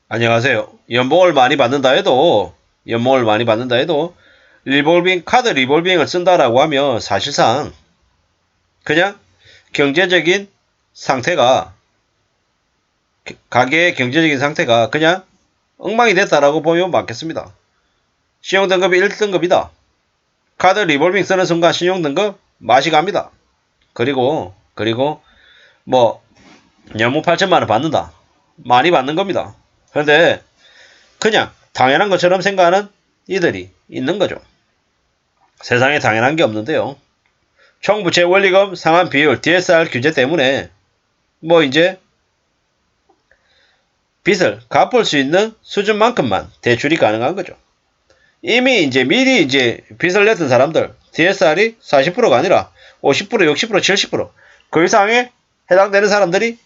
안녕하세요. 연봉을 많이 받는다 해도 카드 리볼빙을 쓴다라고 하면 사실상 그냥 경제적인 상태가 가게의 경제적인 상태가 그냥 엉망이 됐다라고 보면 맞겠습니다. 신용등급이 1등급이다. 카드 리볼빙 쓰는 순간 신용등급 맛이 갑니다. 그리고 뭐 연봉 8천만원 받는다. 많이 받는 겁니다. 그런데 그냥 당연한 것처럼 생각하는 이들이 있는 거죠. 세상에 당연한 게 없는데요. 총부채 원리금 상환 비율 DSR 규제 때문에 이제 빚을 갚을 수 있는 수준만큼만 대출이 가능한 거죠. 이미 미리 빚을 냈던 사람들 DSR이 40%가 아니라 50%, 60%, 70%그 이상에 해당되는 사람들이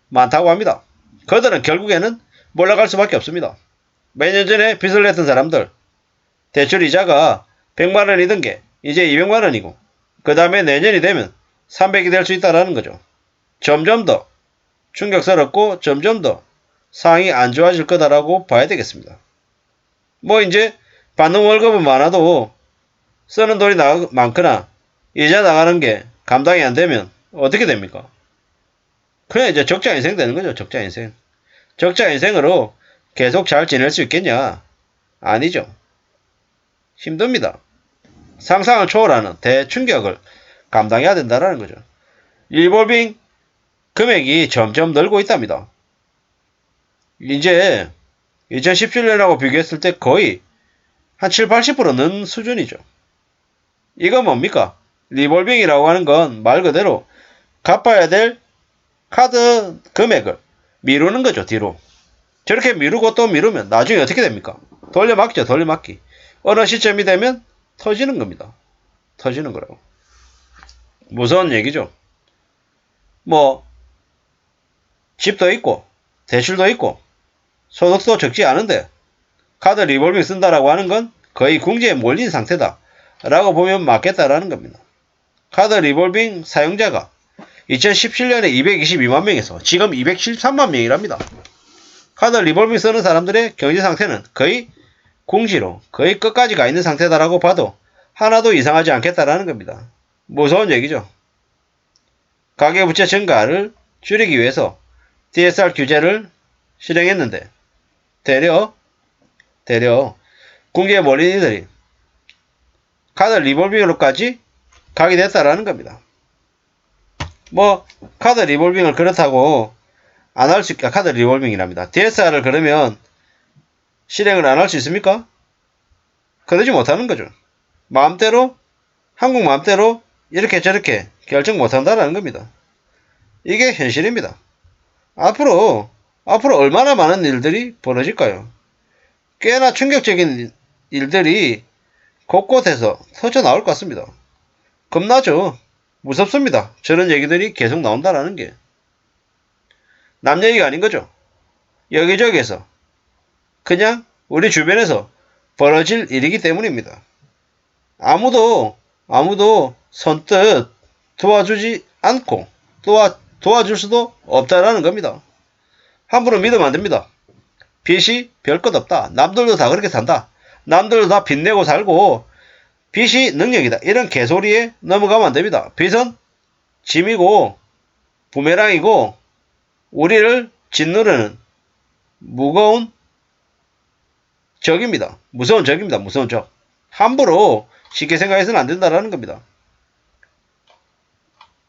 많다고 합니다. 그들은 결국에는 몰락할 수밖에 없습니다. 몇 년 전에 빚을 냈던 사람들 대출 이자가 100만원이던 게 이제 200만원이고 그 다음에 내년이 되면 300이 될 수 있다는 거죠. 점점 더 충격스럽고 점점 더 상황이 안 좋아질 거다라고 봐야 되겠습니다. 이제 받는 월급은 많아도 쓰는 돈이 많거나 이자 나가는 게 감당이 안 되면 어떻게 됩니까? 그냥 이제 적자 인생 되는 거죠. 적자 인생. 적자 인생으로 계속 잘 지낼 수 있겠냐? 아니죠. 힘듭니다. 상상을 초월하는 대충격을 감당해야 된다는 거죠. 리볼빙 금액이 점점 늘고 있답니다. 이제 2017년하고 비교했을 때 거의 한 7, 80%는 수준이죠. 이거 뭡니까? 리볼빙이라고 하는 건 말 그대로 갚아야 될 카드 금액을 미루는 거죠, 뒤로. 저렇게 미루고 또 미루면 나중에 어떻게 됩니까? 돌려막기죠, 돌려막기. 어느 시점이 되면 터지는 겁니다. 터지는 거라고. 무서운 얘기죠. 집도 있고, 대출도 있고, 소득도 적지 않은데, 카드 리볼빙 쓴다라고 하는 건 거의 궁지에 몰린 상태다. 라고 보면 맞겠다라는 겁니다. 카드 리볼빙 사용자가 2017년에 222만 명에서 지금 213만 명이랍니다. 카드 리볼빙 쓰는 사람들의 경제 상태는 거의 궁지로 거의 끝까지 가 있는 상태다라고 봐도 하나도 이상하지 않겠다라는 겁니다. 무서운 얘기죠. 가계부채 증가를 줄이기 위해서 DSR 규제를 실행했는데 되려 궁지에 몰린 이들이 카드 리볼빙으로까지 가게 됐다라는 겁니다. 카드 리볼빙을 그렇다고 안 할 수 있까? 카드 리볼빙이랍니다. DSR을 그러면 실행을 안 할 수 있습니까? 그러지 못하는 거죠. 한국 마음대로 이렇게 저렇게 결정 못한다라는 겁니다. 이게 현실입니다. 앞으로 얼마나 많은 일들이 벌어질까요? 꽤나 충격적인 일들이 곳곳에서 터져 나올 것 같습니다. 겁나죠. 무섭습니다. 저런 얘기들이 계속 나온다라는 게. 남 얘기가 아닌 거죠. 여기저기에서 그냥 우리 주변에서 벌어질 일이기 때문입니다. 아무도 선뜻 도와주지 않고 도와줄 수도 없다라는 겁니다. 함부로 믿으면 안 됩니다. 빚이 별 것 없다. 남들도 다 그렇게 산다. 남들도 다 빚내고 살고 빚이 능력이다. 이런 개소리에 넘어가면 안 됩니다. 빚은 짐이고 부메랑이고 우리를 짓누르는 무거운 적입니다. 무서운 적입니다. 무서운 적. 함부로 쉽게 생각해서는 안 된다라는 겁니다.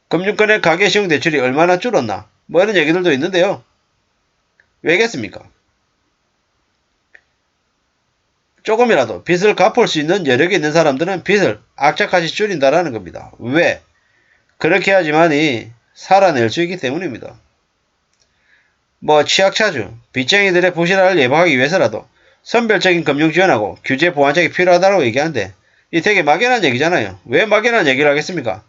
금융권의 가계시용 대출이 얼마나 줄었나 이런 얘기들도 있는데요. 왜겠습니까? 조금이라도 빚을 갚을 수 있는 여력이 있는 사람들은 빚을 악착같이 줄인다라는 겁니다. 왜? 그렇게 해야지만이 살아낼 수 있기 때문입니다. 취약차주, 빚쟁이들의 부실화를 예방하기 위해서라도 선별적인 금융 지원하고 규제 보완책이 필요하다고 얘기하는데 이 되게 막연한 얘기잖아요. 왜 막연한 얘기를 하겠습니까?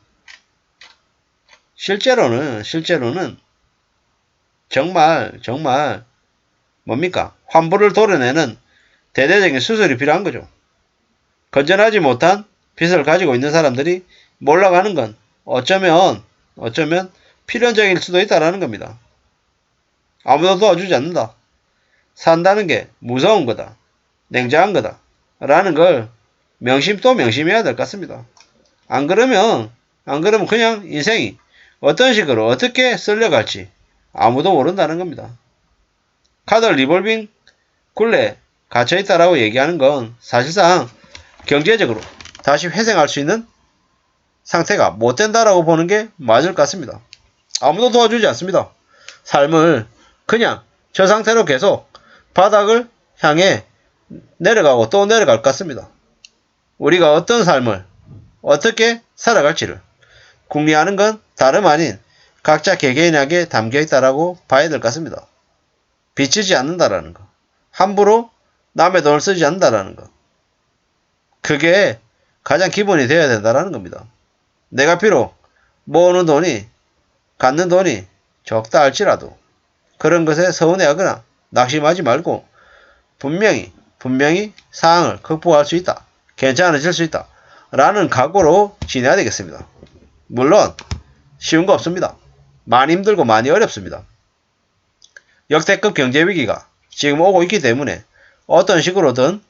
실제로는 정말 뭡니까? 환부를 도려내는 대대적인 수술이 필요한 거죠. 건전하지 못한 빚을 가지고 있는 사람들이 몰락하는 건 어쩌면 필연적일 수도 있다라는 겁니다. 아무도 도와주지 않는다. 산다는 게 무서운 거다. 냉정한 거다. 라는 걸 명심 또 명심해야 될 것 같습니다. 안 그러면 그냥 인생이 어떤 식으로 어떻게 쓸려갈지 아무도 모른다는 겁니다. 카드 리볼빙 굴레에 갇혀있다라고 얘기하는 건 사실상 경제적으로 다시 회생할 수 있는 상태가 못 된다라고 보는 게 맞을 것 같습니다. 아무도 도와주지 않습니다. 삶을 그냥 저 상태로 계속 바닥을 향해 내려가고 또 내려갈 것 같습니다. 우리가 어떤 삶을 어떻게 살아갈지를 궁리하는 건 다름 아닌 각자 개개인에게 담겨있다라고 봐야 될 것 같습니다. 빚지지 않는다라는 거. 함부로 남의 돈을 쓰지 않는다라는 거. 그게 가장 기본이 되어야 된다라는 겁니다. 내가 비록 모으는 돈이 갖는 돈이 적다 할지라도 그런 것에 서운해하거나 낙심하지 말고 분명히 상황을 극복할 수 있다. 괜찮아질 수 있다. 라는 각오로 지내야 되겠습니다. 물론 쉬운 거 없습니다. 많이 힘들고 많이 어렵습니다. 역대급 경제위기가 지금 오고 있기 때문에 어떤 식으로든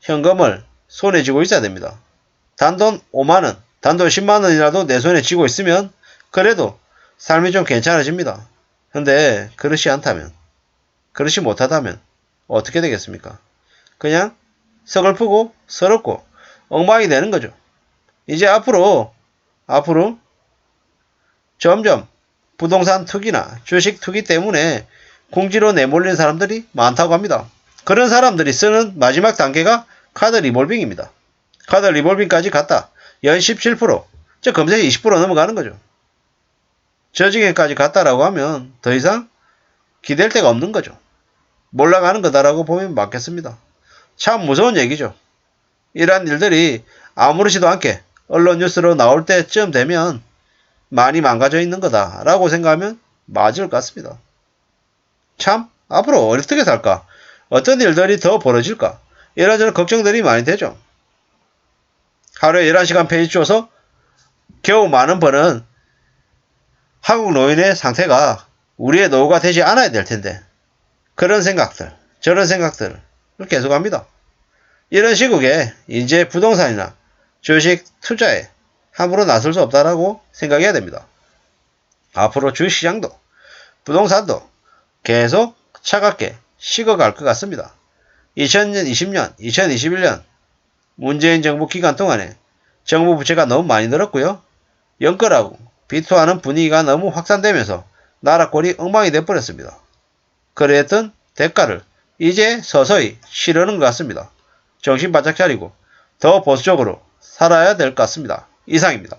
현금을 손에 쥐고 있어야 됩니다. 단돈 5만원, 단돈 10만원이라도 내 손에 쥐고 있으면 그래도 삶이 좀 괜찮아집니다. 근데 그렇지 않다면, 그렇지 못하다면 어떻게 되겠습니까? 그냥 서글프고 서럽고 엉망이 되는 거죠. 이제 앞으로 점점 부동산 투기나 주식 투기 때문에 궁지로 내몰리는 사람들이 많다고 합니다. 그런 사람들이 쓰는 마지막 단계가 카드 리볼빙입니다. 카드 리볼빙까지 갔다. 연 17%, 저 검색이 20% 넘어가는 거죠. 저 지경까지 갔다라고 하면 더 이상 기댈 데가 없는 거죠. 몰라가는 거다라고 보면 맞겠습니다. 참 무서운 얘기죠. 이러한 일들이 아무렇지도 않게 언론 뉴스로 나올 때쯤 되면 많이 망가져 있는 거다라고 생각하면 맞을 것 같습니다. 참 앞으로 어떻게 살까? 어떤 일들이 더 벌어질까? 이런저런 걱정들이 많이 되죠. 하루에 11시간 페이지 줘서 겨우 만원 버는 한국 노인의 상태가 우리의 노후가 되지 않아야 될 텐데 그런 생각들, 저런 생각들을 계속합니다. 이런 시국에 이제 부동산이나 주식 투자에 함부로 나설 수 없다라고 생각해야 됩니다. 앞으로 주식시장도 부동산도 계속 차갑게 식어갈 것 같습니다. 2020년, 2021년 문재인 정부 기간 동안에 정부 부채가 너무 많이 늘었고요. 연끌하고 비토하는 분위기가 너무 확산되면서 나라 꼴이 엉망이 돼버렸습니다. 그랬던 대가를 이제 서서히 치르는 것 같습니다. 정신 바짝 차리고 더 보수적으로 살아야 될 것 같습니다. 이상입니다.